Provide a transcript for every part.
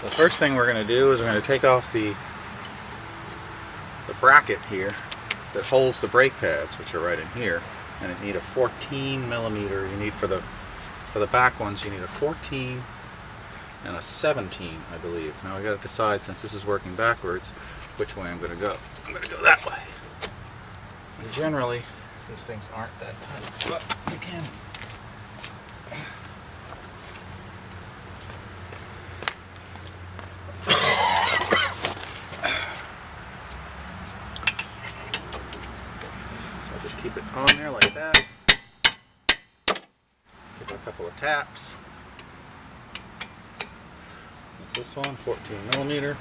The first thing we're going to do is we're going to take off the bracket here that holds the brake pads, which are right in here, and you need a 14 millimeter. You need for the back ones, you need a 14 and a 17, I believe. Now I got to decide, since this is working backwards, which way I'm going to go. I'm going to go that way. And generally, these things aren't that tight, but they can. Just keep it on there like that. Give it a couple of taps. That's this one, 14 millimeter.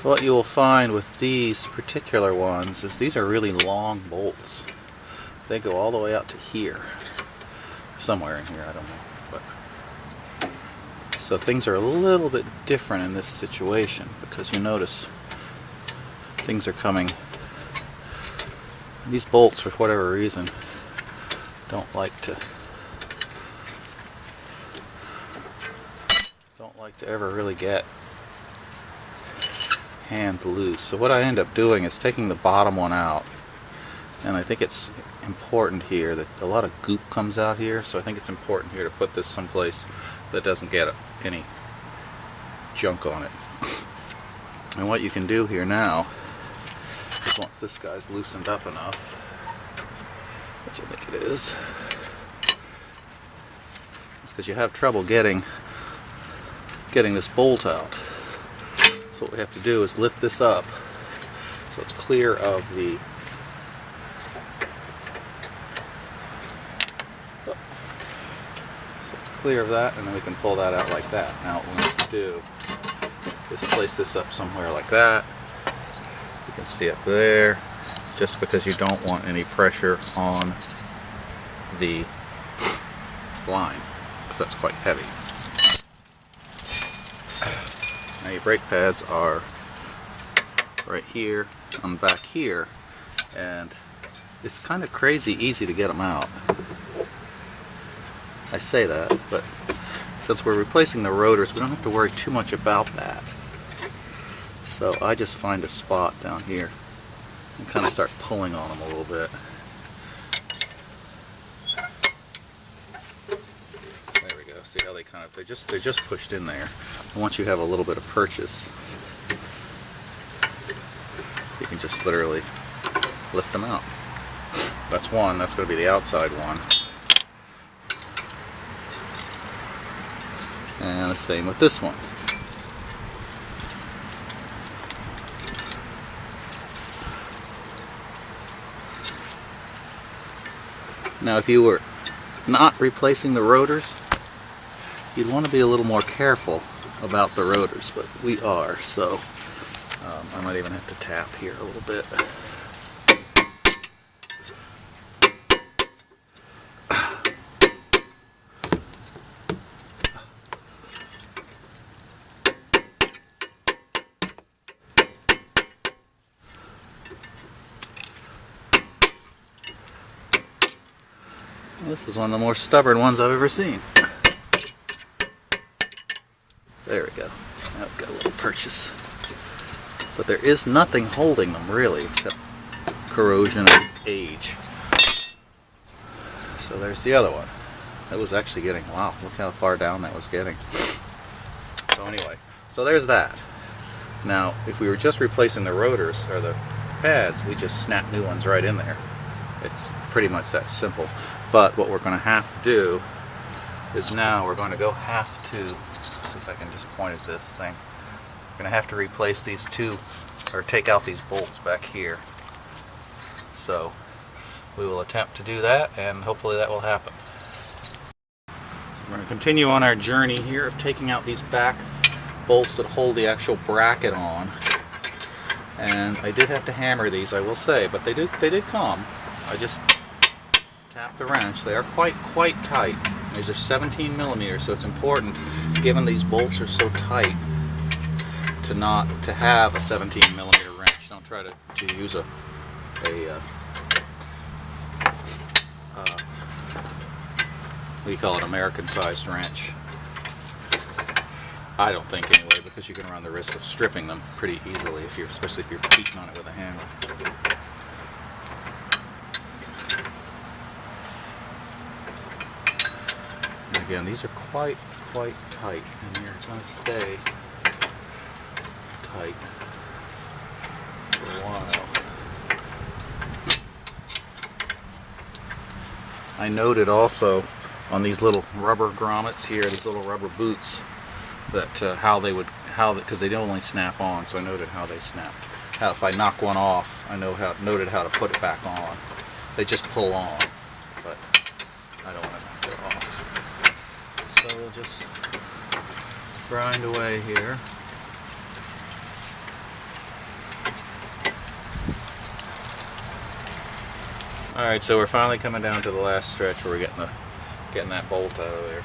So what you will find with these particular ones is these are really long bolts. They go all the way out to here. Somewhere in here, I don't know. So things are a little bit different in this situation, because you notice things are coming. These bolts, for whatever reason, don't like to ever really get hand loose. So what I end up doing is taking the bottom one out, and I think it's important here that a lot of goop comes out here, so I think it's important here to put this someplace that doesn't get any junk on it. And what you can do here now is, once this guy's loosened up enough, which I think it is, it's because you have trouble getting this bolt out. So what we have to do is lift this up so it's clear of the clear of that, and then we can pull that out like that. Now what we have to do is place this up somewhere like that. You can see up there, just because you don't want any pressure on the line, because that's quite heavy. Now your brake pads are right here on the back here, and it's kind of crazy easy to get them out. I say that, but since we're replacing the rotors, we don't have to worry too much about that. So I just find a spot down here and kind of start pulling on them a little bit. There we go. See how they're just pushed in there. And once you have a little bit of purchase, you can just literally lift them out. That's one. That's going to be the outside one. And the same with this one. Now if you were not replacing the rotors, you'd want to be a little more careful about the rotors, but we are, so I might even have to tap here a little bit. This is one of the more stubborn ones I've ever seen. There we go. Now I've got a little purchase. But there is nothing holding them really, except corrosion and age. So there's the other one. That was actually getting, wow, look how far down that was getting. So anyway, so there's that. Now, if we were just replacing the rotors, or the pads, we just snap new ones right in there. It's pretty much that simple. But what we're going to have to do is, now we're going to let's see if I can just point at this thing. We're going to have to replace these two, or take out these bolts back here. So we will attempt to do that, and hopefully that will happen. We're going to continue on our journey here of taking out these back bolts that hold the actual bracket on. And I did have to hammer these, I will say, but they did come. I just tapped the wrench. They are quite tight. These are 17 millimeters, so it's important, given these bolts are so tight, to have a 17 millimeter wrench. Don't try to use a what do you call it, American-sized wrench. I don't think anyway, because you can run the risk of stripping them pretty easily, especially if you're beating on it with a hammer. And again, these are quite tight, and they're going to stay tight for a while. I noted also on these little rubber grommets here, these little rubber boots, that because they don't only snap on, so I noted how they snapped. How if I knock one off, I noted how to put it back on. They just pull on, but I don't want to knock it off. So we'll just grind away here. Alright, so we're finally coming down to the last stretch where we're getting that bolt out of there.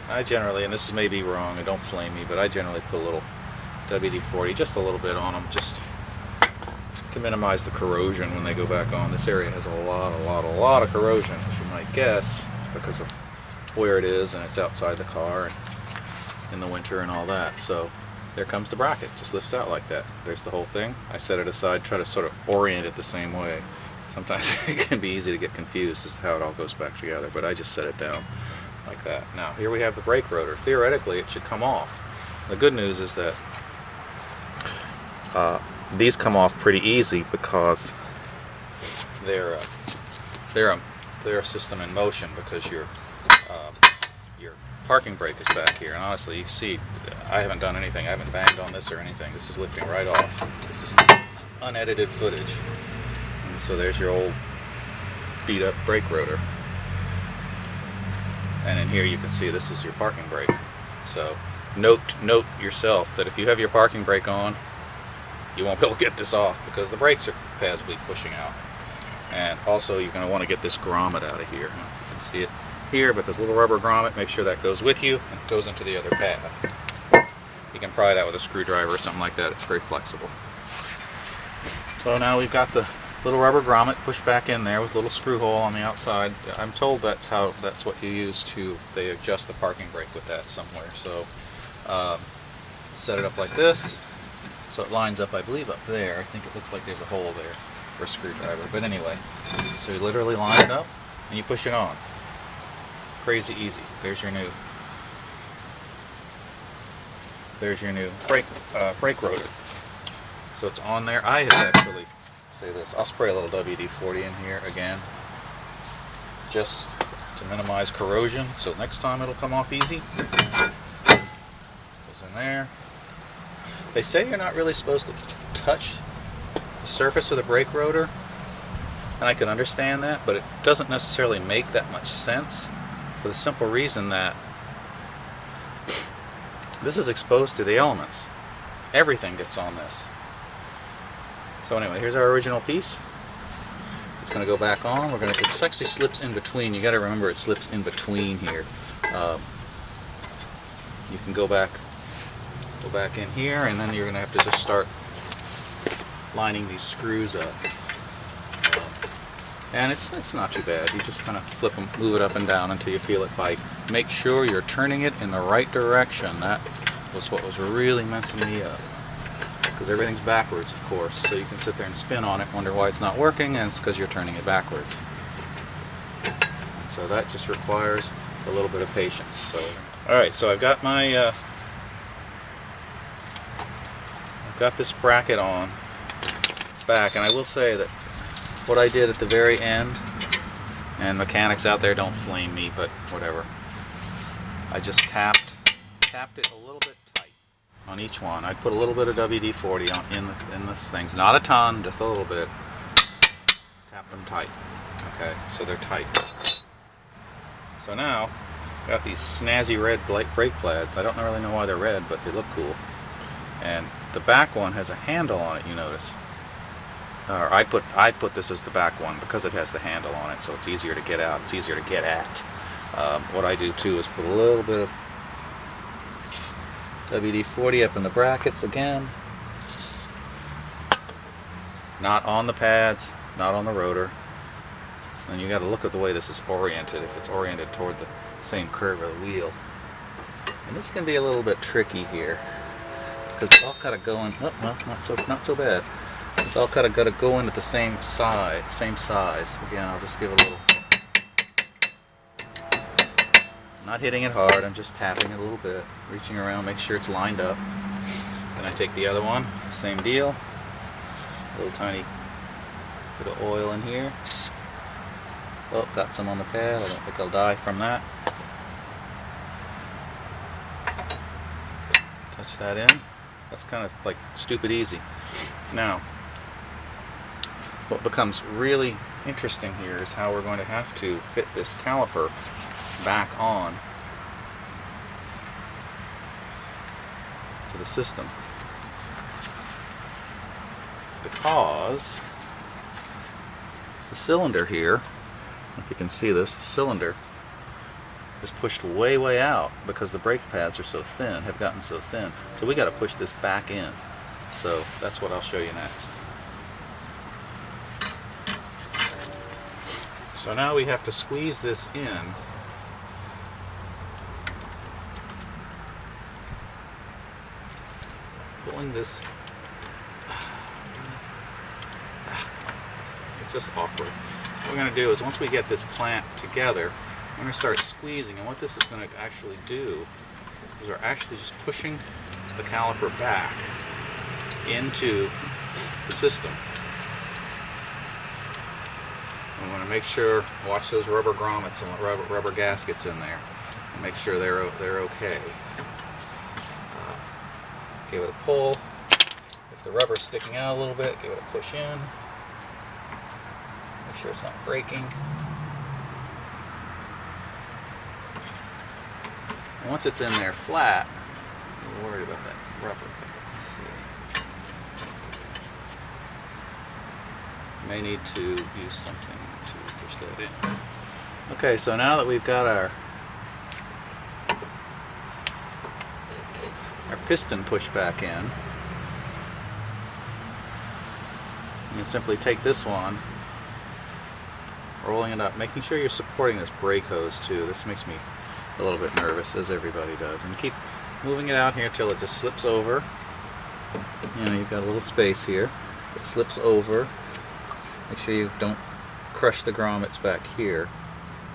I generally, and this may be wrong, and don't flame me, but I generally put a little WD-40, just a little bit on them, just to minimize the corrosion when they go back on. This area has a lot of corrosion, as you might guess, because of where it is, and it's outside the car, and in the winter and all that. So there comes the bracket, just lifts out like that. There's the whole thing. I set it aside, try to sort of orient it the same way. Sometimes it can be easy to get confused as to how it all goes back together, but I just set it down like that. Now here we have the brake rotor. Theoretically it should come off. The good news is that these come off pretty easy because they're a system in motion, because your parking brake is back here, and honestly you can see I haven't done anything. I haven't banged on this or anything. This is lifting right off. This is unedited footage. And so there's your old beat up brake rotor. And in here you can see this is your parking brake. So note yourself that if you have your parking brake on, you won't be able to get this off, because the brakes pads will be pushing out. And also you're going to want to get this grommet out of here. You can see it here, but this little rubber grommet, make sure that goes with you and goes into the other pad. You can pry it out with a screwdriver or something like that. It's very flexible. So now we've got the little rubber grommet pushed back in there with a little screw hole on the outside. I'm told that's what you use they adjust the parking brake with that somewhere. So set it up like this, so it lines up, I believe, up there. I think it looks like there's a hole there for a screwdriver. But anyway, so you literally line it up and you push it on. Crazy easy. There's your new brake rotor. So it's on there. I had actually say this. I'll spray a little WD-40 in here again, just to minimize corrosion, so next time it'll come off easy. Goes in there. They say you're not really supposed to touch the surface of the brake rotor, and I can understand that, but it doesn't necessarily make that much sense, for the simple reason that this is exposed to the elements. Everything gets on this. So anyway, here's our original piece. It's going to go back on. It actually slips in between. You got to remember it slips in between here. You can go back in here, and then you're going to have to just start lining these screws up. And it's not too bad. You just kind of flip them, move it up and down until you feel it bite. Make sure you're turning it in the right direction. That was what was really messing me up, because everything's backwards, of course, so you can sit there and spin on it, wonder why it's not working, and it's because you're turning it backwards. And so that just requires a little bit of patience. So, alright, so I've got my I've got this bracket on back, and I will say that what I did at the very end, and mechanics out there don't flame me, but whatever, I just tapped it a little bit tight on each one. I'd put a little bit of WD-40 on in the things, not a ton, just a little bit. Tap them tight. Okay, so they're tight. So now, got these snazzy red brake pads. I don't really know why they're red, but they look cool. And the back one has a handle on it, you notice. Or I put this as the back one because it has the handle on it, so it's easier to get out. It's easier to get at. What I do too is put a little bit of WD-40 up in the brackets again. Not on the pads, not on the rotor. And you got to look at the way this is oriented, if it's oriented toward the same curve of the wheel. And this can be a little bit tricky here, because it's all kind of going, oh, well, not so bad. It's all kind of got to go in at the same size. Again, I'll just give a little, not hitting it hard, I'm just tapping it a little bit, reaching around, make sure it's lined up. Then I take the other one, same deal, a little tiny bit of oil in here. Oh, got some on the pad, I don't think I'll die from that. Touch that in. That's kind of like stupid easy. Now, what becomes really interesting here is how we're going to have to fit this caliper back on to the system, because the cylinder here, if you can see this, the cylinder is pushed way out because the brake pads are so thin, have gotten so thin. So we got to push this back in. So that's what I'll show you next. So now we have to squeeze this in. Pulling this, it's just awkward. What we're going to do is, once we get this clamp together, I'm going to start squeezing, and what this is going to actually do is we're actually just pushing the caliper back into the system. I'm going to make sure, watch those rubber grommets and rubber gaskets in there, and make sure they're okay. Give it a pull. If the rubber's sticking out a little bit, give it a push in. Make sure it's not breaking. And once it's in there flat, I'm a little worried about that rubber. Let's see. May need to use something to push that in. Okay, so now that we've got our piston pushed back in, you simply take this one, rolling it up, making sure you're supporting this brake hose too. This makes me a little bit nervous, as everybody does, and keep moving it out here till it just slips over. You know, you've got a little space here. It slips over. Make sure you don't crush the grommets back here,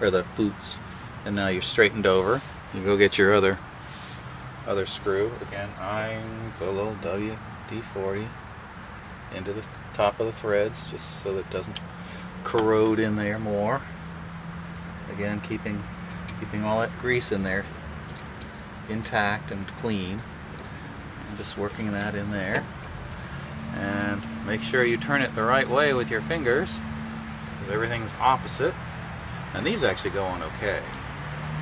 or the boots. And now you're straightened over. You go get your other screw. Again, I put a little WD-40 into the top of the threads, just so that it doesn't corrode in there more. Again, keeping all that grease in there intact and clean, and just working that in there. And make sure you turn it the right way with your fingers, because everything's opposite. And these actually go on okay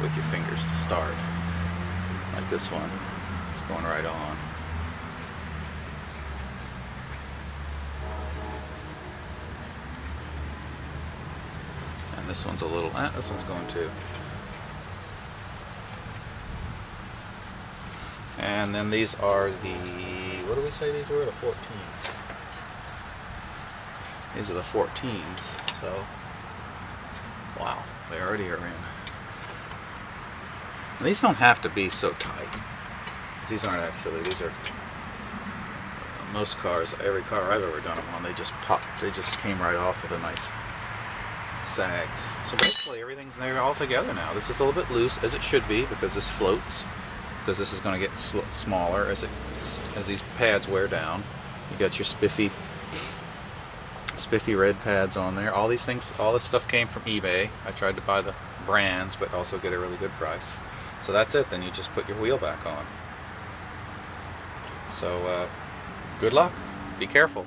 with your fingers to start. Like this one, it's going right on. And this one's a little, this one's going too. And then these are the, what do we say these were? The 14s. These are the 14s, so, wow, they already are in. And these don't have to be so tight. These aren't actually, these are, most cars, every car I've ever done them on, they just popped, they just came right off with a nice sag. So basically everything's there all together now. This is a little bit loose, as it should be, because this floats, because this is going to get smaller as these pads wear down. You got your spiffy red pads on there. All these things, all this stuff came from eBay. I tried to buy the brands, but also get a really good price. So that's it. Then you just put your wheel back on. So good luck. Be careful.